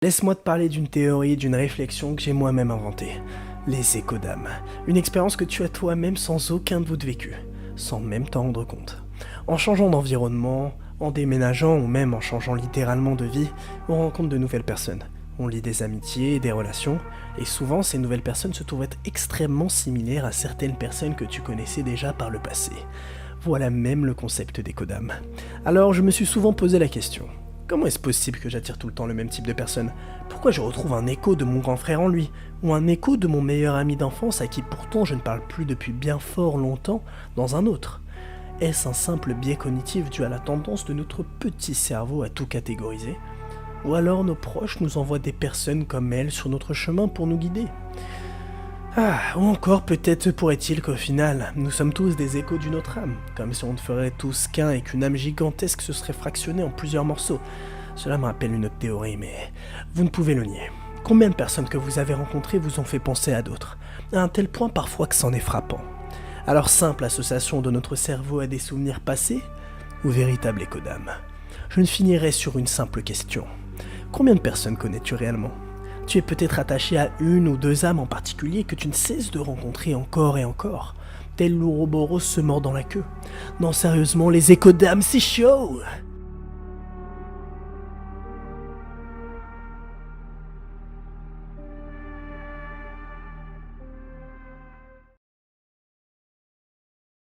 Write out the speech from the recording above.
Laisse-moi te parler d'une théorie, d'une réflexion que j'ai moi-même inventée. Les échos d'âme. Une expérience que tu as toi-même sans aucun doute vécue, sans même t'en rendre compte. En changeant d'environnement, en déménageant ou même en changeant littéralement de vie, on rencontre de nouvelles personnes. On lie des amitiés, des relations, et souvent ces nouvelles personnes se trouvent être extrêmement similaires à certaines personnes que tu connaissais déjà par le passé. Voilà même le concept d'écho d'âme. Alors je me suis souvent posé la question. Comment est-ce possible que j'attire tout le temps le même type de personne? Pourquoi je retrouve un écho de mon grand frère en lui? Ou un écho de mon meilleur ami d'enfance à qui pourtant je ne parle plus depuis bien fort longtemps dans un autre? Est-ce un simple biais cognitif dû à la tendance de notre petit cerveau à tout catégoriser? Ou alors nos proches nous envoient des personnes comme elles sur notre chemin pour nous guider? Ou encore peut-être pourrait-il qu'au final, nous sommes tous des échos d'une autre âme, comme si on ne ferait tous qu'un et qu'une âme gigantesque se serait fractionnée en plusieurs morceaux. Cela me rappelle une autre théorie, mais vous ne pouvez le nier. Combien de personnes que vous avez rencontrées vous ont fait penser à d'autres, à un tel point parfois que c'en est frappant? Alors simple association de notre cerveau à des souvenirs passés, ou véritable écho d'âme? Je ne finirai sur une simple question. Combien de personnes connais-tu réellement? Tu es peut-être attaché à une ou deux âmes en particulier que tu ne cesses de rencontrer encore et encore, tel l'Ouroboros se mord dans la queue. Non, sérieusement, les échos d'âme, c'est chaud!